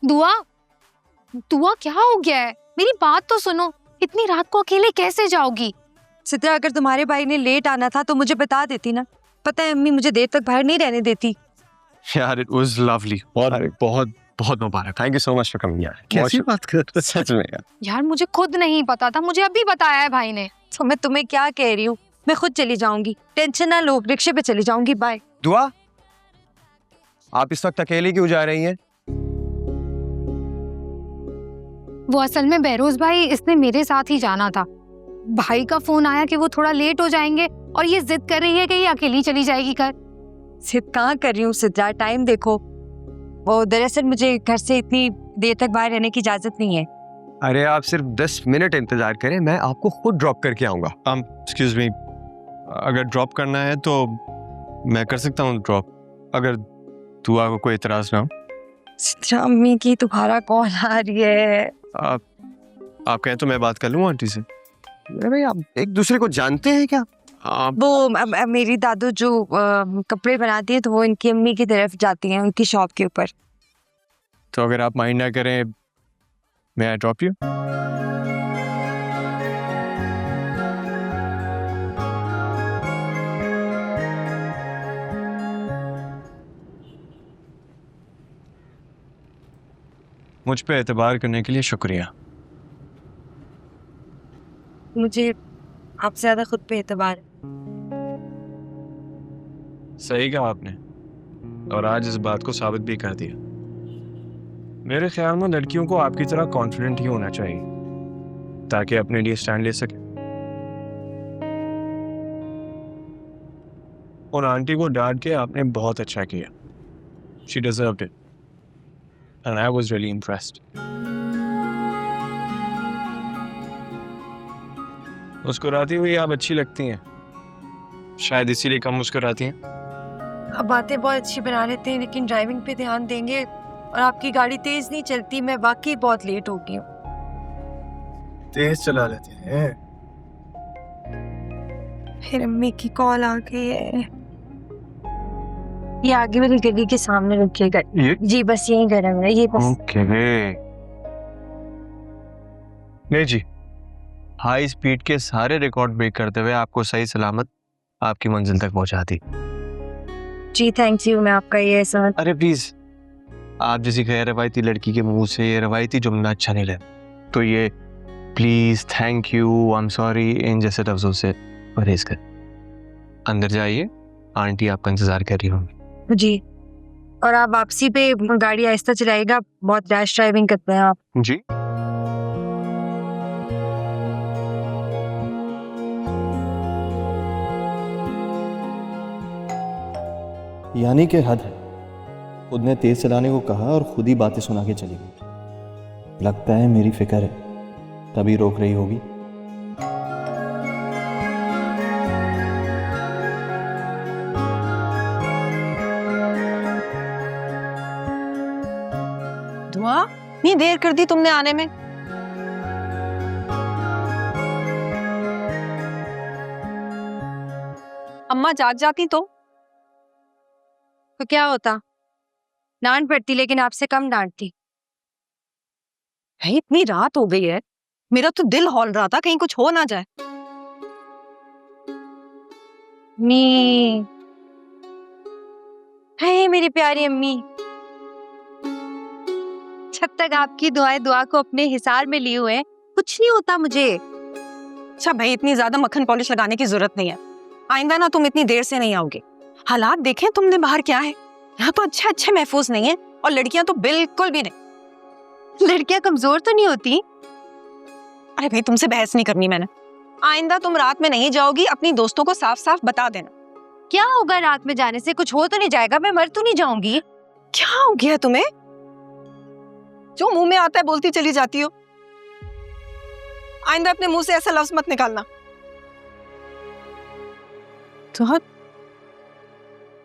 दुआ, दुआ क्या हो गया है? मेरी बात तो सुनो, इतनी रात को अकेले कैसे जाओगी? सिद्रा, अगर तुम्हारे भाई ने लेट आना था तो मुझे बता देती ना। पता है अम्मी मुझे देर तक बाहर नहीं रहने देती। यार इट वाज लवली, और बहुत बहुत मुबारक। Thank you so much for coming यार। कैसी बात कर रहे हो सच में यार। यार मुझे खुद नहीं पता था, मुझे अभी बताया है भाई ने। तो मैं तुम्हें क्या कह रही हूँ, मैं खुद चली जाऊंगी, टेंशन ना लो, रिक्शे पे चली जाऊंगी। बाय। दुआ, आप इस वक्त अकेले क्यों जा रही हैं? वो असल में बहरोज भाई, इसने मेरे साथ ही जाना था। भाई का फोन आया कि वो थोड़ा लेट हो जाएंगे और ये जिद कर रही है कि ये अकेली चली जाएगी घर। सिद्ध कहाँ कर रही हूँ सिद्रा, टाइम देखो। वो दरअसल मुझे घर से इतनी देर तक बाहर रहने की इजाजत नहीं है। अरे आप सिर्फ 10 मिनट इंतजार करें, मैं आपको खुद ड्रॉप करके आऊंगा। एक्सक्यूज मी, अगर ड्रॉप करना है तो मैं कर सकता हूँ ड्रॉप, अगर दुआ को कोई इतराज ना हो। सिद्रा, अम्मी की तुम्हारा कॉल आ रही है। आप कहें तो मैं बात कर लूँ आंटी से। अरे भाई, आप एक दूसरे को जानते हैं क्या? वो मेरी दादू जो कपड़े बनाती है तो वो इनकी अम्मी की तरफ जाती हैं, उनकी शॉप के ऊपर। तो अगर आप माइंड ना करें, मैं आई ड्रॉप यू? मुझ पे एतबार करने के लिए शुक्रिया। मुझे आपसे ज्यादा खुद पे एतबार है। सही कहा आपने, और आज इस बात को साबित भी कर दिया। मेरे ख्याल में लड़कियों को आपकी तरह कॉन्फिडेंट ही होना चाहिए ताकि अपने लिए स्टैंड ले सके। और आंटी को डांट के आपने बहुत अच्छा किया। She deserved it and I was really impressed. मुस्कुराती हुई आप अच्छी लगती हैं, शायद इसीलिए कम मुस्कुराती हैं। अब बातें बहुत अच्छी बना लेते हैं लेकिन ड्राइविंग पे ध्यान देंगे, और आपकी गाड़ी तेज नहीं चलती। मैं वाकई बहुत लेट हो गई हूँ। तेज चला लेते हैं। फिर अम्मी की कॉल आ गई है। ये आगे वाली गली के सामने रुकिएगा। जी बस यही घर है मेरा, ये बस। ओके नहीं जी, हाई स्पीड के सारे रिकॉर्ड ब्रेक करते हुए आपको सही सलामत आपकी मंजिल तक पहुंचा दी। जी थैंक यू, मैं आपका ये एहसान। अरे प्लीज, आप जैसी गैर रवायती लड़की के मुंह से ये रवायती जुमला अच्छा नहीं लगता, तो ये please, thank you, I am sorry, इन जैसे लफ्जों से परहेज कर। अंदर जाइए, आंटी आपका इंतजार कर रही होंगी। जी, और आप वापसी पे गाड़ी आहिस्ता चलाइएगा, बहुत रैश ड्राइविंग करते हैं आप। जी यानी कि हद है, खुद ने तेज चलाने को कहा और खुद ही बातें सुना के चली गई। लगता है मेरी फिक्र है, तभी रोक रही होगी। दुआ, इतनी देर कर दी तुमने आने में। अम्मा जाग जाती तो क्या होता, डांट पड़ती, लेकिन आपसे कम डांटती। है, इतनी रात हो गई है, मेरा तो दिल हौल रहा था कहीं कुछ हो ना जाए। अम्मी, है मेरी प्यारी अम्मी। जब तक आपकी दुआएं दुआ को अपने हिसार में लिए हुए हैं, कुछ नहीं होता मुझे। अच्छा भाई, इतनी ज्यादा मक्खन पॉलिश लगाने की जरूरत नहीं है। आइंदा ना तुम इतनी देर से नहीं आओगे। हालात देखें तुमने बाहर क्या है, यहाँ तो अच्छे महफूज नहीं है, और लड़कियां तो बिल्कुल भी नहीं। लड़कियां कमजोर तो नहीं होती। अरे भाई, तुमसे बहस नहीं करनी मैंने। आइंदा तुम रात में नहीं जाओगी, अपनी दोस्तों को साफ साफ बता देना। क्या होगा रात में जाने से, कुछ हो तो नहीं जाएगा, मैं मर तो नहीं जाऊंगी। क्या हो गया तुम्हें, जो मुंह में आता है बोलती चली जाती हो। आइंदा अपने मुंह से ऐसा लफ्ज मत निकालना।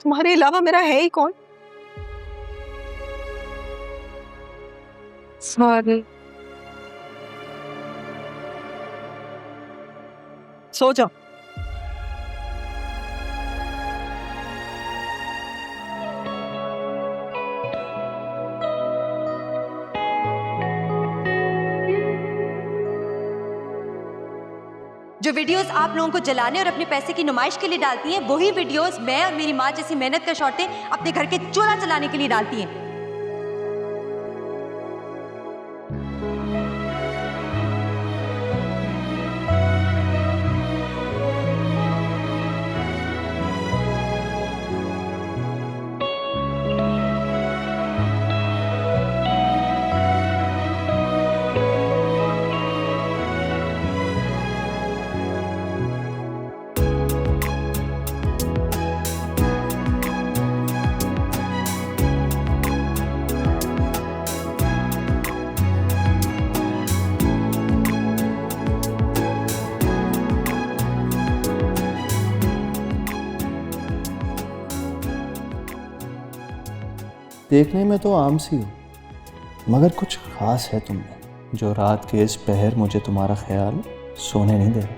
तुम्हारे अलावा मेरा है ही कौन। सॉरी। सो जाओ। जो वीडियोस आप लोगों को जलाने और अपने पैसे की नुमाइश के लिए डालती हैं, वही वीडियोस मैं और मेरी माँ जैसी मेहनत का शौटें अपने घर के चूल्हा चलाने के लिए डालती हैं। देखने में तो आम सी हो, मगर कुछ खास है तुम में, जो रात के इस पहर मुझे तुम्हारा ख्याल सोने नहीं दे रहा।